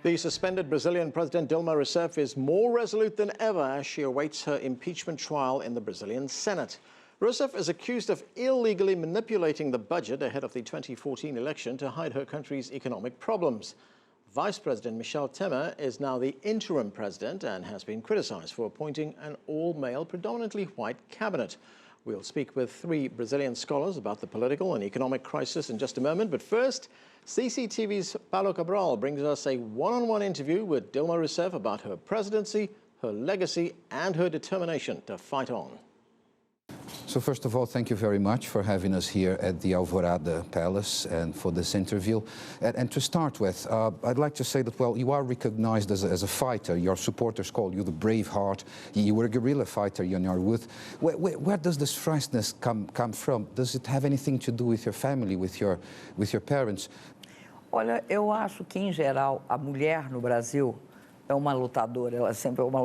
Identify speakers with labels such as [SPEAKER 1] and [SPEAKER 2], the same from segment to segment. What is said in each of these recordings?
[SPEAKER 1] The suspended Brazilian President Dilma Rousseff is more resolute than ever as she awaits her impeachment trial in the Brazilian Senate. Rousseff is accused of illegally manipulating the budget ahead of the 2014 election to hide her country's economic problems. Vice President Michel Temer is now the interim president and has been criticized for appointing an all-male, predominantly white cabinet. We'll speak with three Brazilian scholars about the political and economic crisis in just a moment. But first, CCTV's Paulo Cabral brings us a one-on-one interview with Dilma Rousseff about her presidency, her legacy, and her determination to fight on.
[SPEAKER 2] So first of all, thank you very much for having us here at the Alvorada Palace and for this interview. And to start with, I'd like to say that, well, you are recognized as a fighter. Your supporters call you the brave heart. You were a guerrilla fighter in your youth. Where does this freshness come from? Does it have anything to do with your family, with your parents?
[SPEAKER 3] Olha, eu acho que, em geral, a mulher no Brasil é uma lutadora. Ela sempre é uma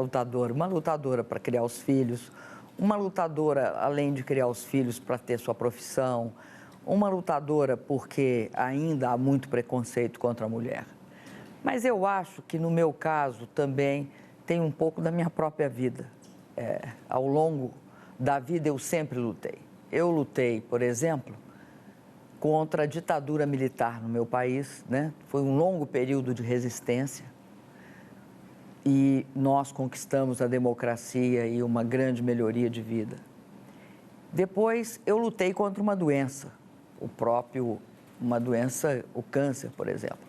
[SPEAKER 3] lutadora para criar os filhos, uma lutadora, além de criar os filhos, para ter sua profissão, uma lutadora porque ainda há muito preconceito contra a mulher. Mas eu acho que, no meu caso, também tem um pouco da minha própria vida. Ao longo da vida, eu sempre lutei. Eu lutei, por exemplo, contra a ditadura militar no meu país, né? Foi um longo período de resistência. E nós conquistamos a democracia e uma grande melhoria de vida. Depois, eu lutei contra uma doença, uma doença, o câncer, por exemplo.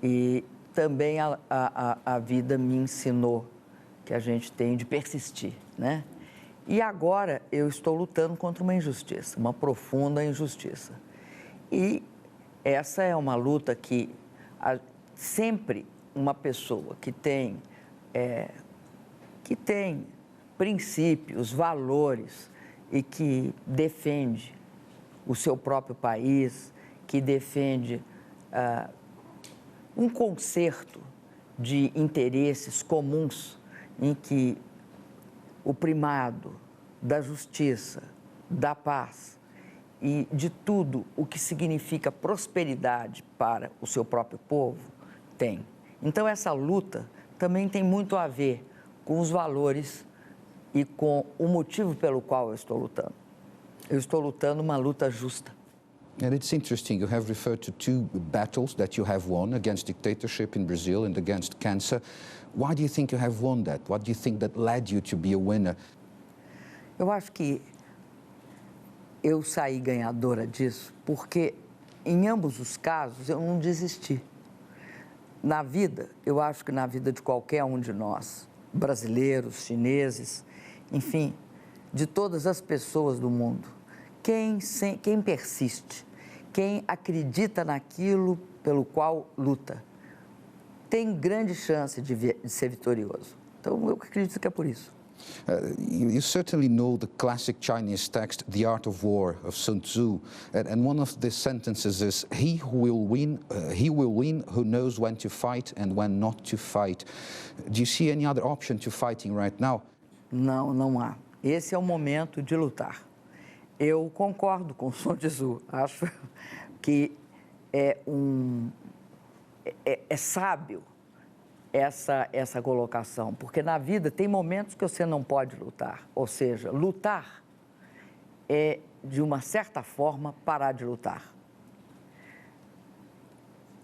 [SPEAKER 3] E também a vida me ensinou que a gente tem de persistir, né? E agora eu estou lutando contra uma injustiça, uma profunda injustiça. E essa é uma luta que sempre uma pessoa que tem princípios, valores e que defende o seu próprio país, que defende um concerto de interesses comuns em que o primado da justiça, da paz e de tudo o que significa prosperidade para o seu próprio povo tem. Então, essa luta também tem muito a ver com os valores e com o motivo pelo qual eu estou lutando. Eu estou lutando uma luta justa.
[SPEAKER 2] And it's interesting, you have referred to two battles that you have won against dictatorship in Brazil and against cancer. Why do you think you have won that? What do you think that led you to be a winner?
[SPEAKER 3] Eu acho que eu saí ganhadora disso porque, em ambos os casos, eu não desisti. Na vida, eu acho que na vida de qualquer um de nós, brasileiros, chineses, enfim, de todas as pessoas do mundo, quem persiste, quem acredita naquilo pelo qual luta, tem grande chance de ser vitorioso. Então, eu acredito que é por isso.
[SPEAKER 2] You certainly know the classic Chinese text, The Art of War, of Sun Tzu, and one of the sentences is, he will win who knows when to fight and when not to fight. Do you see any other option to fighting right now?
[SPEAKER 3] Não, não há. Esse é o momento de lutar. Eu concordo com Sun Tzu. Acho que é sábio essa colocação, porque na vida tem momentos que você não pode lutar, ou seja, lutar é, de uma certa forma, parar de lutar.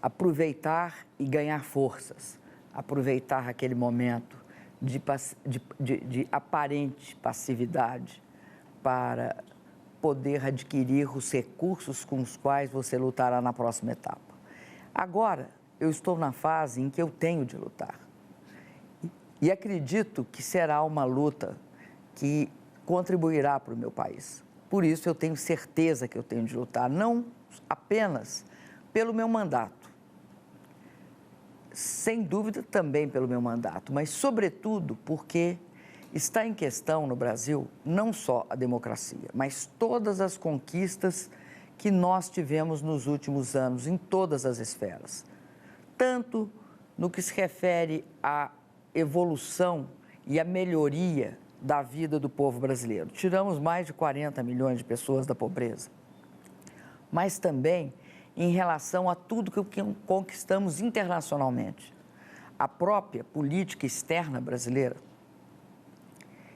[SPEAKER 3] Aproveitar e ganhar forças, aproveitar aquele momento de aparente passividade para poder adquirir os recursos com os quais você lutará na próxima etapa. Agora, eu estou na fase em que eu tenho de lutar. E acredito que será uma luta que contribuirá para o meu país. Por isso, eu tenho certeza que eu tenho de lutar, não apenas pelo meu mandato, sem dúvida também pelo meu mandato, mas, sobretudo, porque está em questão no Brasil não só a democracia, mas todas as conquistas que nós tivemos nos últimos anos, em todas as esferas. Tanto no que se refere à evolução e à melhoria da vida do povo brasileiro. Tiramos mais de 40 milhões de pessoas da pobreza. Mas também em relação a tudo que conquistamos internacionalmente. A própria política externa brasileira,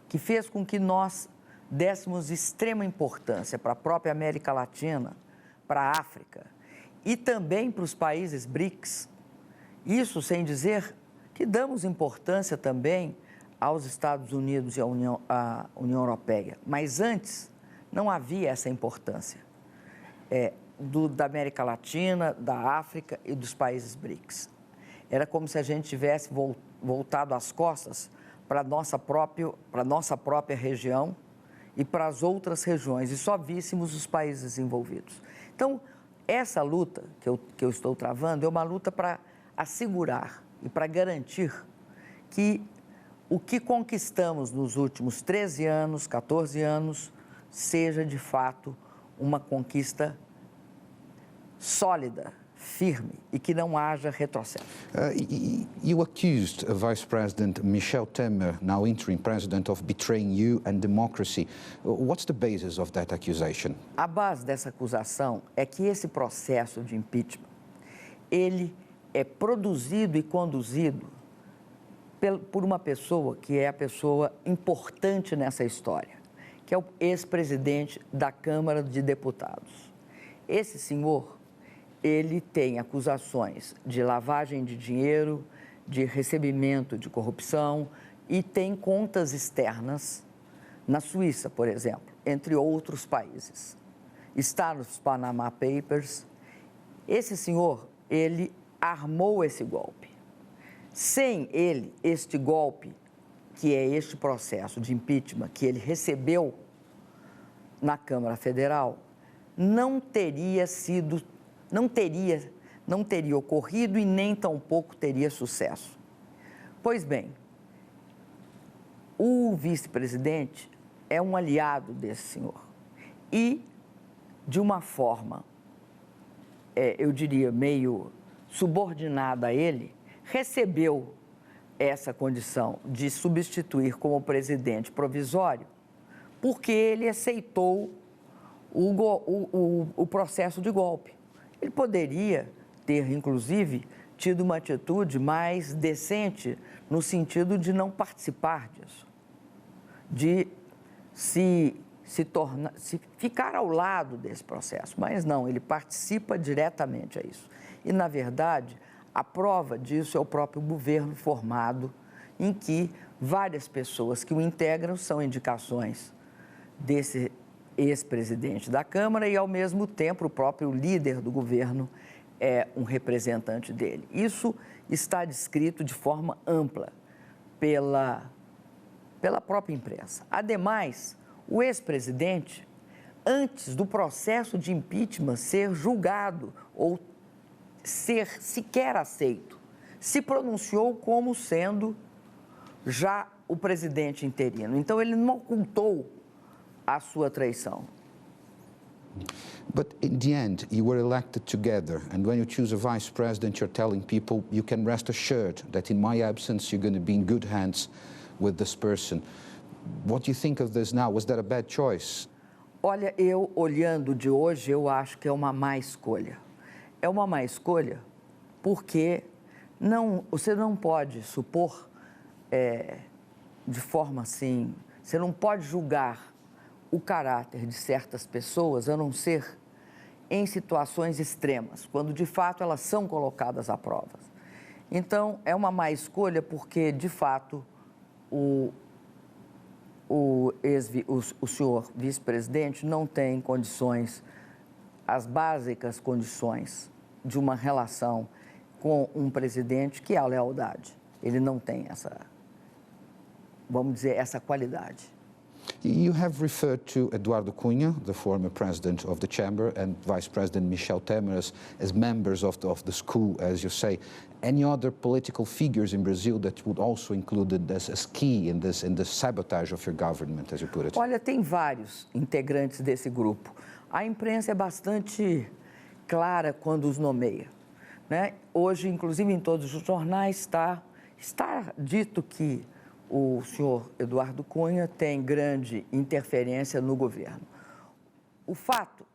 [SPEAKER 3] que fez com que nós dessemos extrema importância para a própria América Latina, para a África e também para os países BRICS. Isso sem dizer que damos importância também aos Estados Unidos e à União Europeia. Mas antes não havia essa importância da América Latina, da África e dos países BRICS. Era como se a gente tivesse voltado as costas para a nossa própria região e para as outras regiões, e só víssemos os países envolvidos. Então, essa luta que eu estou travando é uma luta para assegurar e para garantir que o que conquistamos nos últimos 13 anos, 14 anos, seja de fato uma conquista sólida, firme e que não haja retrocesso.
[SPEAKER 2] You accused Vice President Michel Temer, now interim president, of betraying you and democracy. What's the basis of that accusation?
[SPEAKER 3] A base dessa acusação é que esse processo de impeachment, ele é produzido e conduzido por uma pessoa que é a pessoa importante nessa história, que é o ex-presidente da Câmara de Deputados. Esse senhor, ele tem acusações de lavagem de dinheiro, de recebimento de corrupção e tem contas externas na Suíça, por exemplo, entre outros países. Está nos Panama Papers. Esse senhor, ele armou esse golpe. Sem ele, este golpe, que é este processo de impeachment que ele recebeu na Câmara Federal, não teria ocorrido e nem tampouco teria sucesso. Pois bem, o vice-presidente é um aliado desse senhor e, de uma forma, eu diria, meio subordinada a ele, recebeu essa condição de substituir como presidente provisório porque ele aceitou o processo de golpe. Ele poderia ter, inclusive, tido uma atitude mais decente no sentido de não participar disso, de ficar ao lado desse processo. Mas não, ele participa diretamente a isso. E, na verdade, a prova disso é o próprio governo formado, em que várias pessoas que o integram são indicações desse ex-presidente da Câmara e, ao mesmo tempo, o próprio líder do governo é um representante dele. Isso está descrito de forma ampla pela própria imprensa. Ademais, o ex-presidente, antes do processo de impeachment ser julgado ou ser sequer aceito, se pronunciou como sendo já o presidente interino. Então, ele não ocultou a sua traição.
[SPEAKER 2] But in the end, you were elected together, and when you choose a vice president, you're telling people you can rest assured that in my absence, you're going to be in good hands with this person. What do you think of this now? Was that a bad choice?
[SPEAKER 3] Olha, eu olhando de hoje, eu acho que é uma má escolha. É uma má escolha porque você não pode supor de forma assim, você não pode julgar o caráter de certas pessoas, a não ser em situações extremas, quando de fato elas são colocadas à prova. Então, é uma má escolha porque, de fato, o senhor vice-presidente não tem condições, as básicas condições de uma relação com um presidente, que é a lealdade. Ele não tem essa, vamos dizer, essa qualidade.
[SPEAKER 2] You have referred to Eduardo Cunha, the former president of the chamber, and Vice President Michel Temer as members of the school, as you say. Any other political figures in Brazil that would also included as key in this sabotage of your government, as you put it?
[SPEAKER 3] Olha, tem vários integrantes desse grupo. A imprensa é bastante clara quando os nomeia, né? Hoje, inclusive, em todos os jornais está dito que o senhor Eduardo Cunha tem grande interferência no governo. O fato,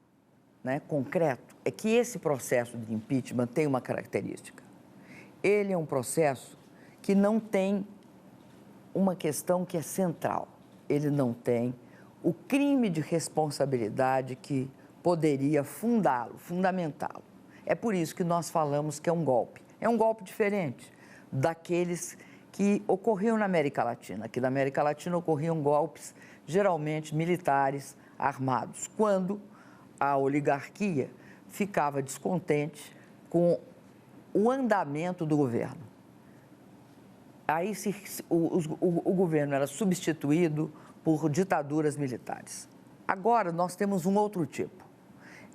[SPEAKER 3] né, concreto é que esse processo de impeachment tem uma característica. Ele é um processo que não tem uma questão que é central. Ele não tem o crime de responsabilidade que poderia fundamentá-lo. É por isso que nós falamos que é um golpe. É um golpe diferente daqueles que ocorriam na América Latina. Aqui na América Latina ocorriam golpes, geralmente militares, armados, quando a oligarquia ficava descontente com o andamento do governo. Aí o governo era substituído por ditaduras militares. Agora nós temos um outro tipo.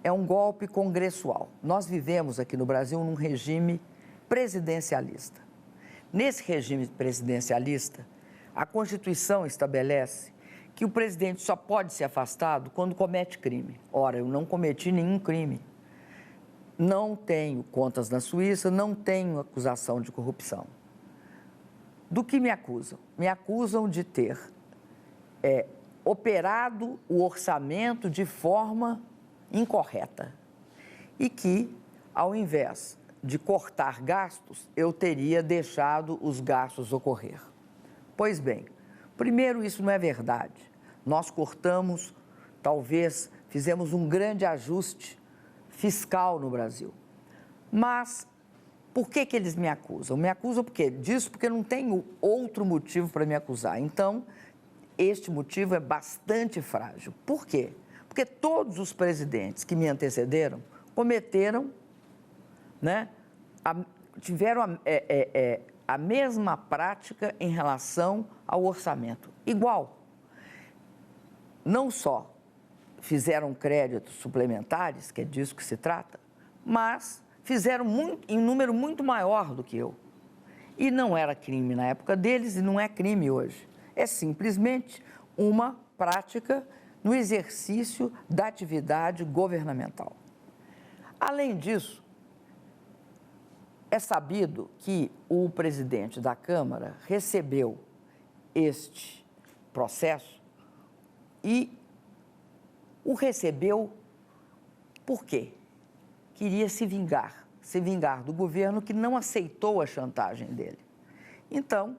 [SPEAKER 3] É um golpe congressual. Nós vivemos aqui no Brasil num regime presidencialista. Nesse regime presidencialista, a Constituição estabelece que o presidente só pode ser afastado quando comete crime. Ora, eu não cometi nenhum crime. Não tenho contas na Suíça, não tenho acusação de corrupção. Do que me acusam? Me acusam de ter operado o orçamento de forma incorreta e que, ao invés de cortar gastos, eu teria deixado os gastos ocorrer. Pois bem, primeiro, isso não é verdade. Nós cortamos, talvez, fizemos um grande ajuste fiscal no Brasil. Mas por que eles me acusam? Me acusam por quê? Disso porque não tenho outro motivo para me acusar. Então, este motivo é bastante frágil. Por quê? Porque todos os presidentes que me antecederam cometeram, tiveram a mesma prática em relação ao orçamento. Igual. Não só fizeram créditos suplementares, que é disso que se trata, mas fizeram em número muito maior do que eu. E não era crime na época deles e não é crime hoje. É simplesmente uma prática no exercício da atividade governamental. Além disso, é sabido que o presidente da Câmara recebeu este processo e o recebeu por quê? Queria se vingar do governo que não aceitou a chantagem dele. Então,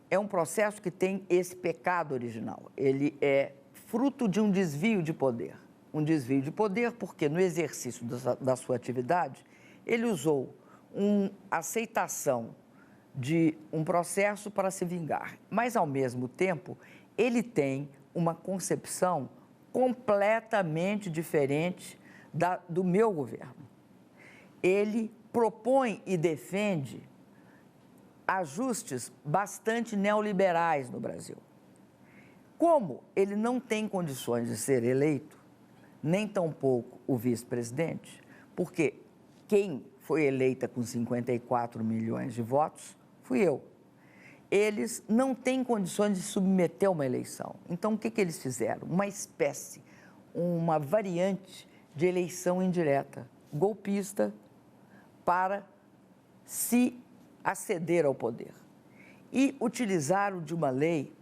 [SPEAKER 3] é um processo que tem esse pecado original. Ele é fruto de um desvio de poder. Um desvio de poder porque, no exercício da sua atividade, ele usou a aceitação de um processo para se vingar. Mas, ao mesmo tempo, ele tem uma concepção completamente diferente do meu governo. Ele propõe e defende ajustes bastante neoliberais no Brasil. Como ele não tem condições de ser eleito, nem tampouco o vice-presidente, porque quem foi eleita com 54 milhões de votos fui eu. Eles não têm condições de submeter uma eleição. Então, o que eles fizeram? Uma variante de eleição indireta, golpista, para se aceder ao poder. E utilizaram de uma lei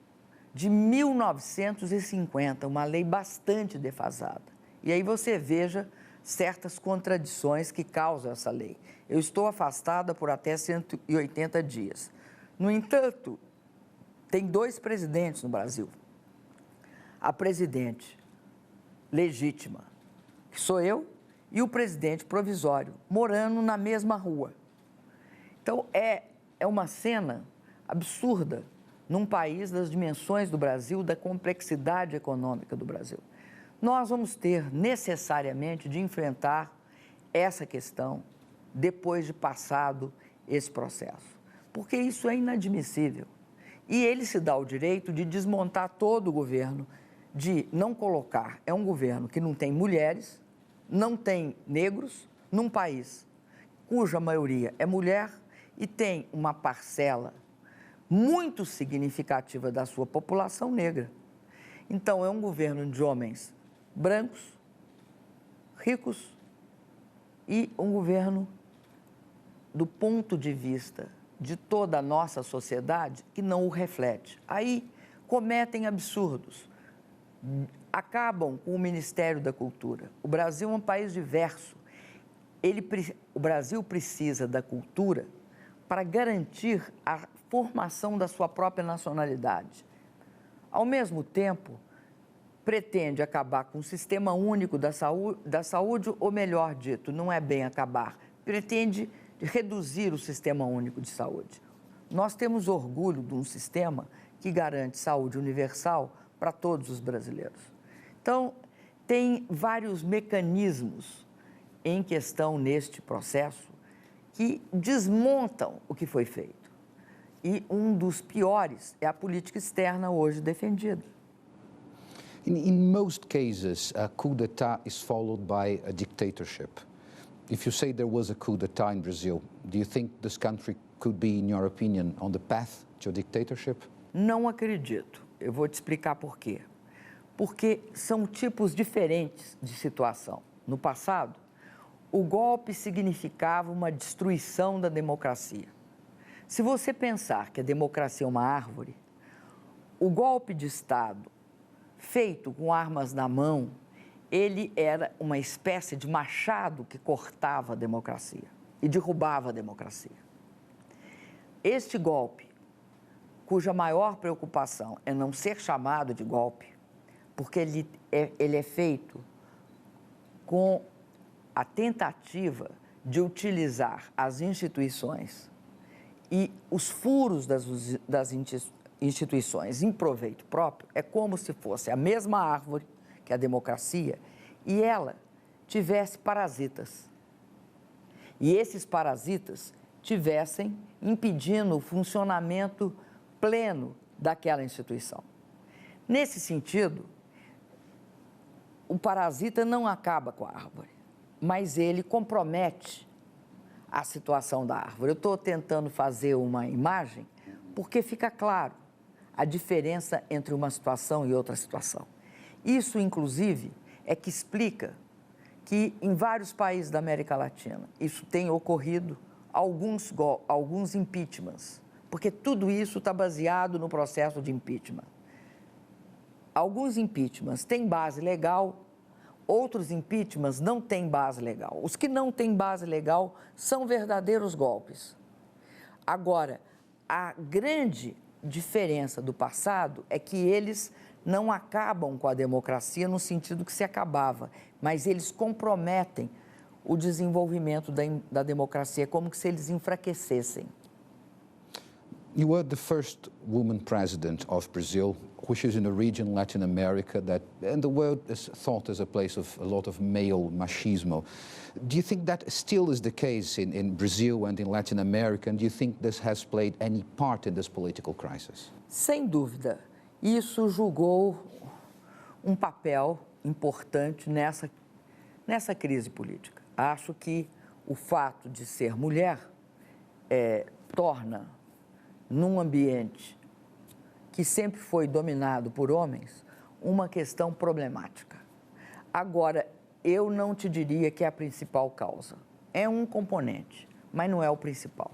[SPEAKER 3] de 1950, uma lei bastante defasada. E aí você veja certas contradições que causam essa lei. Eu estou afastada por até 180 dias. No entanto, tem 2 presidentes no Brasil. A presidente legítima, que sou eu, e o presidente provisório, morando na mesma rua. Então, é uma cena absurda num país das dimensões do Brasil, da complexidade econômica do Brasil. Nós vamos ter necessariamente de enfrentar essa questão depois de passado esse processo, porque isso é inadmissível. E ele se dá o direito de desmontar todo o governo, de não colocar. É um governo que não tem mulheres, não tem negros, num país cuja maioria é mulher e tem uma parcela muito significativa da sua população negra. Então, é um governo de homens brancos, ricos e um governo, do ponto de vista de toda a nossa sociedade, que não o reflete. Aí cometem absurdos, acabam com o Ministério da Cultura. O Brasil é um país diverso o Brasil precisa da cultura para garantir a formação da sua própria nacionalidade. Ao mesmo tempo, pretende acabar com o sistema único da saúde, ou melhor dito, não é bem acabar, pretende reduzir o sistema único de saúde. Nós temos orgulho de um sistema que garante saúde universal para todos os brasileiros. Então, tem vários mecanismos em questão neste processo que desmontam o que foi feito. E um dos piores é a política externa hoje defendida.
[SPEAKER 2] In most cases, a coup d'etat is followed by a dictatorship. If you say there was a coup d'etat in Brazil, do you think this country could be, in your opinion, on the path to a dictatorship?
[SPEAKER 3] Não acredito. Eu vou te explicar por quê. Porque são tipos diferentes de situação. No passado, o golpe significava uma destruição da democracia. Se você pensar que a democracia é uma árvore, o golpe de Estado, feito com armas na mão, ele era uma espécie de machado que cortava a democracia e derrubava a democracia. Este golpe, cuja maior preocupação é não ser chamado de golpe, porque ele é feito com a tentativa de utilizar as instituições e os furos das instituições em proveito próprio, é como se fosse a mesma árvore que a democracia e ela tivesse parasitas. E esses parasitas tivessem impedindo o funcionamento pleno daquela instituição. Nesse sentido, o parasita não acaba com a árvore, mas ele compromete a situação da árvore. Eu estou tentando fazer uma imagem porque fica claro a diferença entre uma situação e outra situação. Isso, inclusive, é que explica que em vários países da América Latina isso tem ocorrido, alguns impeachments, porque tudo isso está baseado no processo de impeachment. Alguns impeachments têm base legal, outros impeachments não têm base legal. Os que não têm base legal são verdadeiros golpes. Agora, a grande diferença do passado é que eles não acabam com a democracia no sentido que se acabava, mas eles comprometem o desenvolvimento da democracia, como se eles enfraquecessem.
[SPEAKER 2] You were the first woman president of Brazil, which is in a region, Latin America, that and the world is thought as a place of a lot of male machismo. Do you think that still is the case in Brazil and in Latin America? And do you think this has played any part in this political crisis?
[SPEAKER 3] Sem dúvida, isso jogou um papel importante nessa crise política. Acho que o fato de ser mulher torna, num ambiente que sempre foi dominado por homens, uma questão problemática. Agora, eu não te diria que é a principal causa. É um componente, mas não é o principal.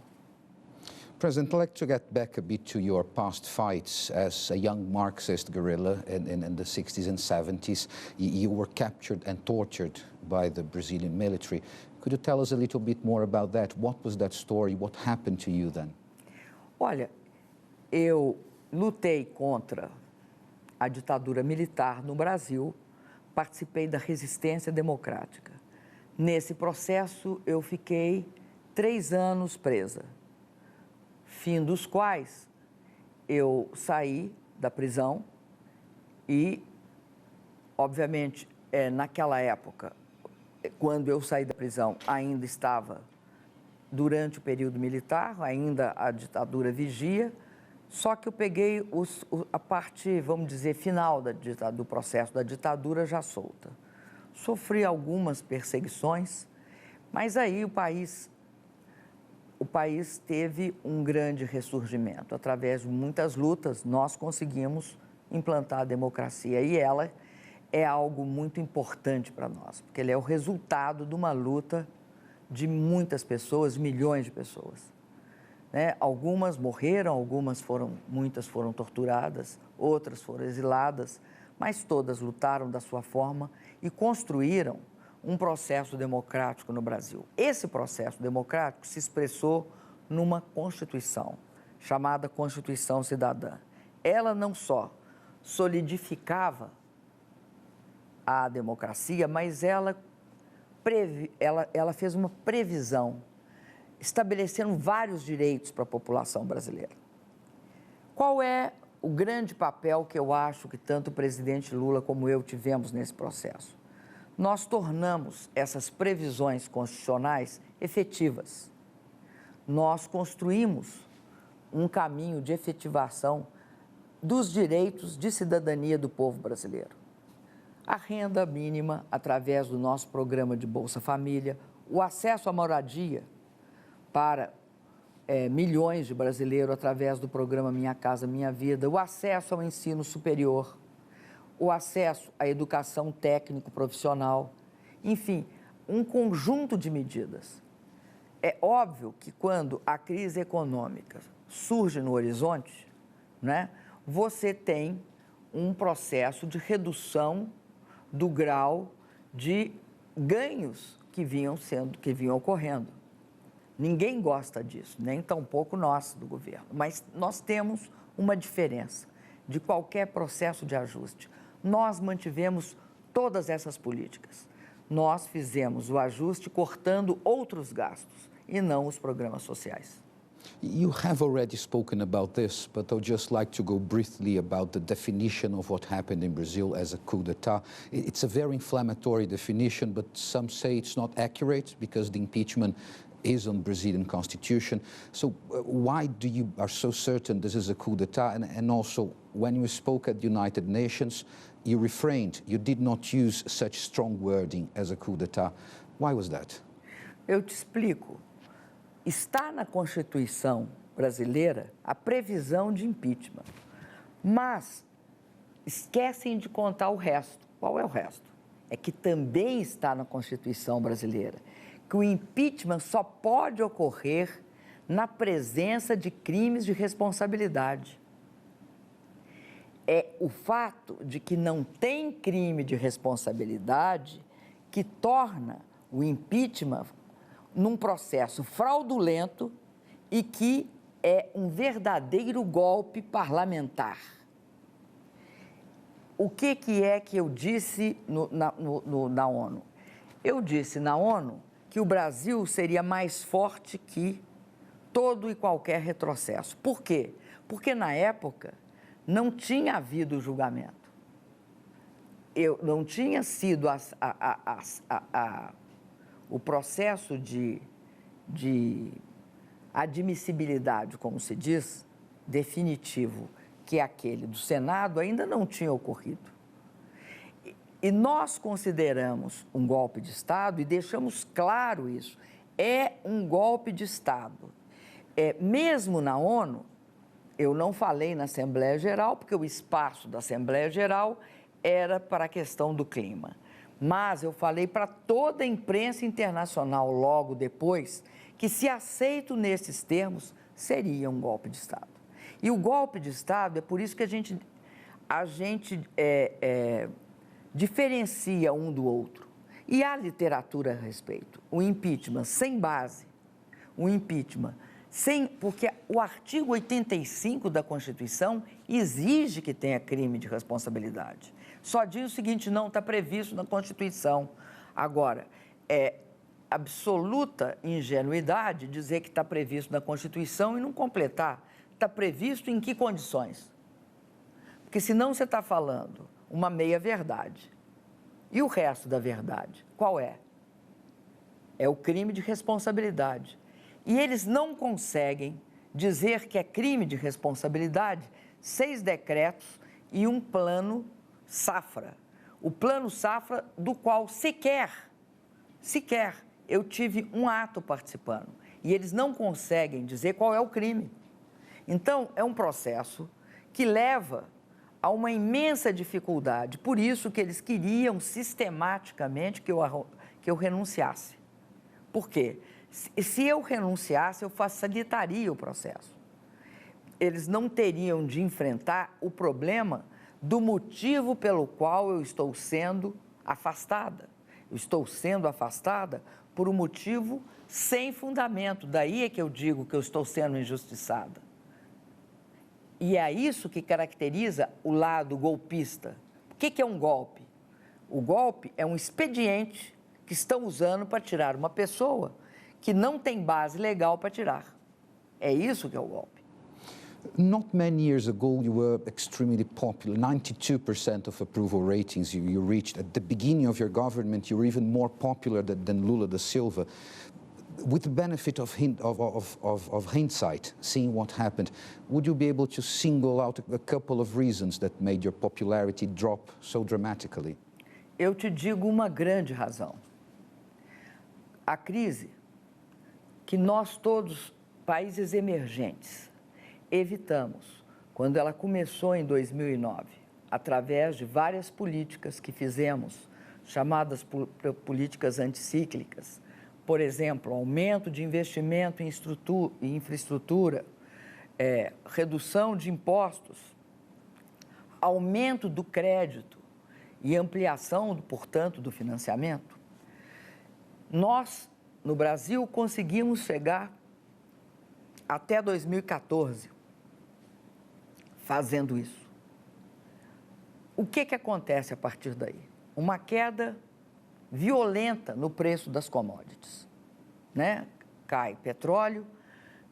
[SPEAKER 2] President, I'd like to get back a bit to your past fights as a young Marxist guerrilla in the 60s and 70s. You were captured and tortured by the Brazilian military. Could you tell us a little bit more about that? What was that story? What happened to you then?
[SPEAKER 3] Olha, eu lutei contra a ditadura militar no Brasil, participei da resistência democrática. Nesse processo, eu fiquei 3 anos presa, fim dos quais eu saí da prisão e, obviamente, naquela época, quando eu saí da prisão, ainda estava durante o período militar, ainda a ditadura vigia, só que eu peguei a parte, vamos dizer, final do processo da ditadura já solta. Sofri algumas perseguições, mas aí o país teve um grande ressurgimento. Através de muitas lutas, nós conseguimos implantar a democracia e ela é algo muito importante para nós, porque ela é o resultado de uma luta de muitas pessoas, milhões de pessoas. Algumas morreram, muitas foram torturadas, outras foram exiladas, mas todas lutaram da sua forma e construíram um processo democrático no Brasil. Esse processo democrático se expressou numa Constituição, chamada Constituição Cidadã. Ela não só solidificava a democracia, mas ela fez uma previsão, estabelecendo vários direitos para a população brasileira. Qual é o grande papel que eu acho que tanto o presidente Lula como eu tivemos nesse processo? Nós tornamos essas previsões constitucionais efetivas. Nós construímos um caminho de efetivação dos direitos de cidadania do povo brasileiro. A renda mínima, através do nosso programa de Bolsa Família, o acesso à moradia para milhões de brasileiros através do programa Minha Casa Minha Vida, o acesso ao ensino superior, o acesso à educação técnico-profissional, enfim, um conjunto de medidas. É óbvio que quando a crise econômica surge no horizonte, né, você tem um processo de redução do grau de ganhos que vinham ocorrendo. Ninguém gosta disso, nem tampouco nós do governo, mas nós temos uma diferença de qualquer processo de ajuste. Nós mantivemos todas essas políticas. Nós fizemos o ajuste cortando outros gastos e não os programas sociais.
[SPEAKER 2] You have already spoken about this, but I'd just like to go briefly about the definition of what happened in Brazil as a coup d'etat. It's a very inflammatory definition, but some say it's not accurate because the impeachment is on Brazilian constitution. So why are so certain this is a coup d'etat? And also, when you spoke at the United Nations, you refrained. You did not use such strong wording as a coup d'etat. Why was that?
[SPEAKER 3] Eu te explico. Está na Constituição brasileira a previsão de impeachment, mas esquecem de contar o resto. Qual é o resto? É que também está na Constituição brasileira que o impeachment só pode ocorrer na presença de crimes de responsabilidade. É o fato de que não tem crime de responsabilidade que torna o impeachment num processo fraudulento e que é um verdadeiro golpe parlamentar. O que é que eu disse na ONU? Eu disse na ONU que o Brasil seria mais forte que todo e qualquer retrocesso. Por quê? Porque na época não tinha havido julgamento. Não tinha sido o processo de admissibilidade, como se diz, definitivo, que é aquele do Senado, ainda não tinha ocorrido. E nós consideramos um golpe de Estado e deixamos claro isso. É um golpe de Estado. Mesmo na ONU, eu não falei na Assembleia Geral, porque o espaço da Assembleia Geral era para a questão do clima. Mas eu falei para toda a imprensa internacional logo depois que, se aceito nesses termos, seria um golpe de Estado. E o golpe de Estado é por isso que a gente diferencia um do outro. E há literatura a respeito. O impeachment sem base, o impeachment porque o artigo 85 da Constituição exige que tenha crime de responsabilidade. Só diz o seguinte: não está previsto na Constituição. Agora, é absoluta ingenuidade dizer que está previsto na Constituição e não completar. Está previsto em que condições? Porque senão você está falando uma meia-verdade. E o resto da verdade, qual é? É o crime de responsabilidade. E eles não conseguem dizer que é crime de responsabilidade 6 decretos e um plano safra. O plano safra do qual sequer eu tive um ato participando. E eles não conseguem dizer qual é o crime. Então, é um processo que leva a uma imensa dificuldade. Por isso que eles queriam sistematicamente que eu renunciasse. Por quê? Se eu renunciasse, eu facilitaria o processo. Eles não teriam de enfrentar o problema do motivo pelo qual eu estou sendo afastada. Eu estou sendo afastada por um motivo sem fundamento. Daí é que eu digo que eu estou sendo injustiçada. E é isso que caracteriza o lado golpista. O que é um golpe? O golpe é um expediente que estão usando para tirar uma pessoa que não tem base legal para tirar. É isso que é o golpe.
[SPEAKER 2] Not many years ago, you were extremely popular. 92% of approval ratings you reached. At the beginning of your government, you were even more popular than Lula da Silva. With the benefit of hindsight, seeing what happened, would you be able to single out a couple of reasons that made your popularity drop so dramatically?
[SPEAKER 3] Eu te digo uma grande razão. A crise que nós todos, países emergentes, evitamos quando ela começou em 2009, através de várias políticas que fizemos, chamadas políticas anticíclicas. Por exemplo, aumento de investimento em infraestrutura, redução de impostos, aumento do crédito e ampliação, portanto, do financiamento. Nós, no Brasil, conseguimos chegar até 2014 fazendo isso. O que acontece a partir daí? Uma queda violenta no preço das commodities, né? Cai petróleo,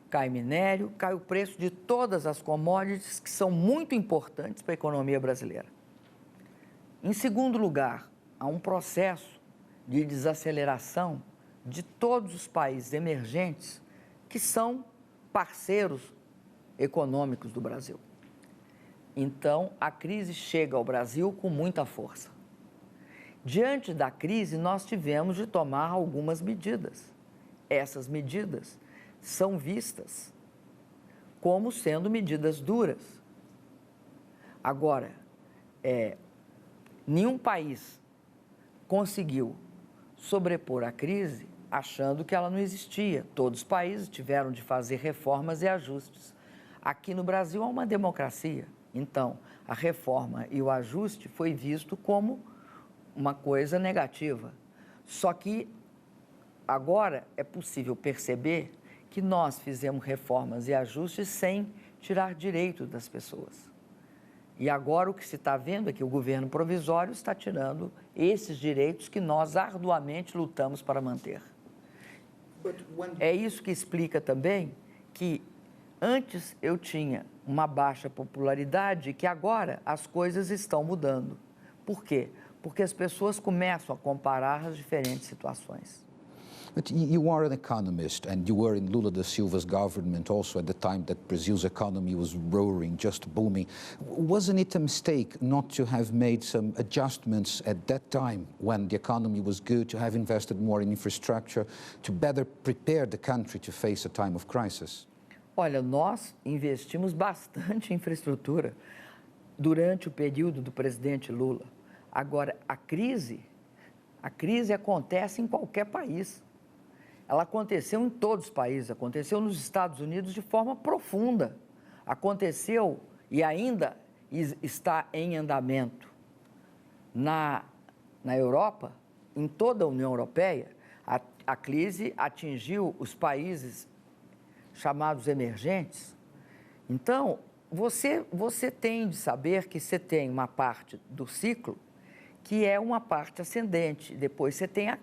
[SPEAKER 3] cai minério, cai o preço de todas as commodities que são muito importantes para a economia brasileira. Em segundo lugar, há um processo de desaceleração de todos os países emergentes que são parceiros econômicos do Brasil. Então, a crise chega ao Brasil com muita força. Diante da crise, nós tivemos de tomar algumas medidas. Essas medidas são vistas como sendo medidas duras. Agora, nenhum país conseguiu sobrepor a crise achando que ela não existia. Todos os países tiveram de fazer reformas e ajustes. Aqui no Brasil há uma democracia. Então, a reforma e o ajuste foi visto como uma coisa negativa. Só que agora é possível perceber que nós fizemos reformas e ajustes sem tirar direito das pessoas. E agora o que se está vendo é que o governo provisório está tirando esses direitos que nós arduamente lutamos para manter. É isso que explica também que antes eu tinha uma baixa popularidade e que agora as coisas estão mudando. Por quê? Porque as pessoas começam a comparar as diferentes situações.
[SPEAKER 2] But you are an economist, and you were in Lula da Silva's government also at the time that Brazil's economy was roaring, just booming. Wasn't it a mistake not to have made some adjustments at that time when the economy was good, to have invested more in infrastructure, to better prepare the country to face a time of crisis?
[SPEAKER 3] Olha, nós investimos bastante em infraestrutura durante o período do presidente Lula. Agora, a crise acontece em qualquer país. Ela aconteceu em todos os países, aconteceu nos Estados Unidos de forma profunda. Aconteceu e ainda está em andamento na Europa, em toda a União Europeia. A crise atingiu os países chamados emergentes. Então, você tem de saber que você tem uma parte do ciclo que é uma parte ascendente. Depois você tem a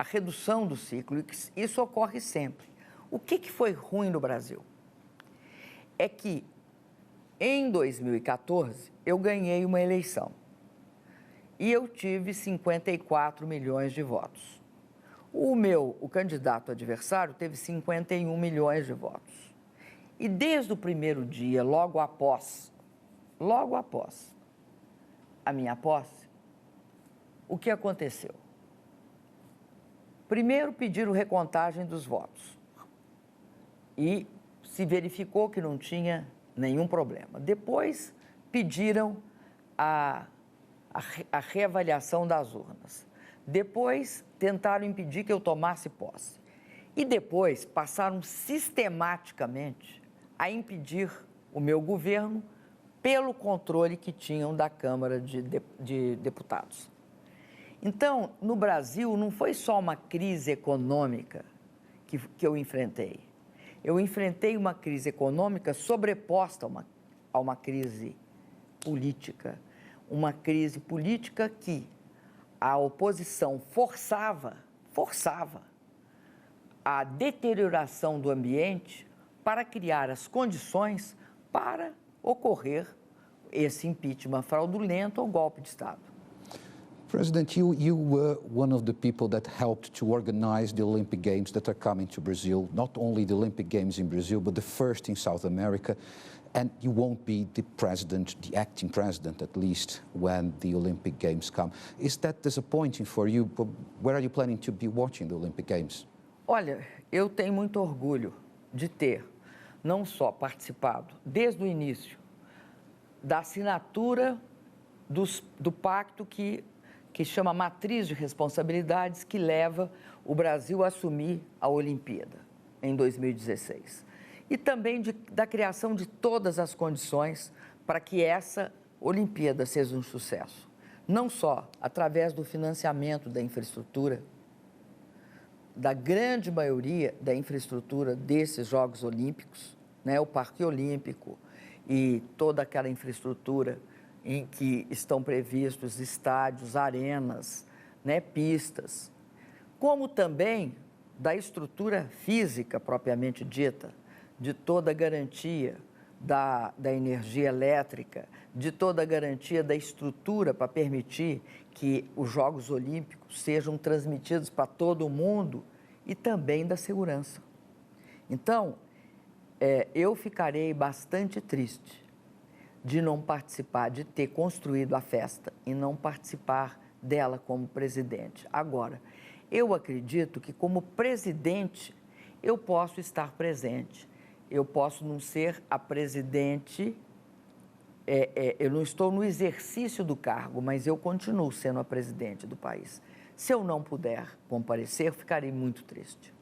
[SPEAKER 3] redução do ciclo, e isso ocorre sempre. O que foi ruim no Brasil? É que, em 2014, eu ganhei uma eleição e eu tive 54 milhões de votos. O candidato adversário teve 51 milhões de votos. E desde o primeiro dia, logo após a minha posse, o que aconteceu? Primeiro pediram recontagem dos votos e se verificou que não tinha nenhum problema. Depois pediram a reavaliação das urnas. Depois tentaram impedir que eu tomasse posse. E depois passaram sistematicamente a impedir o meu governo pelo controle que tinham da Câmara de Deputados. Então, no Brasil, não foi só uma crise econômica que eu enfrentei. Eu enfrentei uma crise econômica sobreposta a uma crise política. Uma crise política que a oposição forçava a deterioração do ambiente para criar as condições para ocorrer esse impeachment fraudulento ou golpe de Estado.
[SPEAKER 2] President, you were one of the people that helped to organize the Olympic Games that are coming to Brazil, not only the Olympic Games in Brazil, but the first in South America. And you won't be the president, the acting president at least, when the Olympic Games come. Is that disappointing for you? Where are you planning to be watching the Olympic Games?
[SPEAKER 3] Olha, eu tenho muito orgulho de ter não só participado, desde o início, da assinatura do pacto que chama Matriz de Responsabilidades, que leva o Brasil a assumir a Olimpíada em 2016. E também da criação de todas as condições para que essa Olimpíada seja um sucesso. Não só através do financiamento da infraestrutura, da grande maioria da infraestrutura desses Jogos Olímpicos, né, o Parque Olímpico e toda aquela infraestrutura em que estão previstos estádios, arenas, né, pistas, como também da estrutura física propriamente dita, de toda a garantia da energia elétrica, de toda a garantia da estrutura para permitir que os Jogos Olímpicos sejam transmitidos para todo o mundo e também da segurança. Então, eu ficarei bastante triste de não participar, de ter construído a festa e não participar dela como presidente. Agora, eu acredito que como presidente eu posso estar presente. Eu posso não ser a presidente, eu não estou no exercício do cargo, mas eu continuo sendo a presidente do país. Se eu não puder comparecer, eu ficarei muito triste.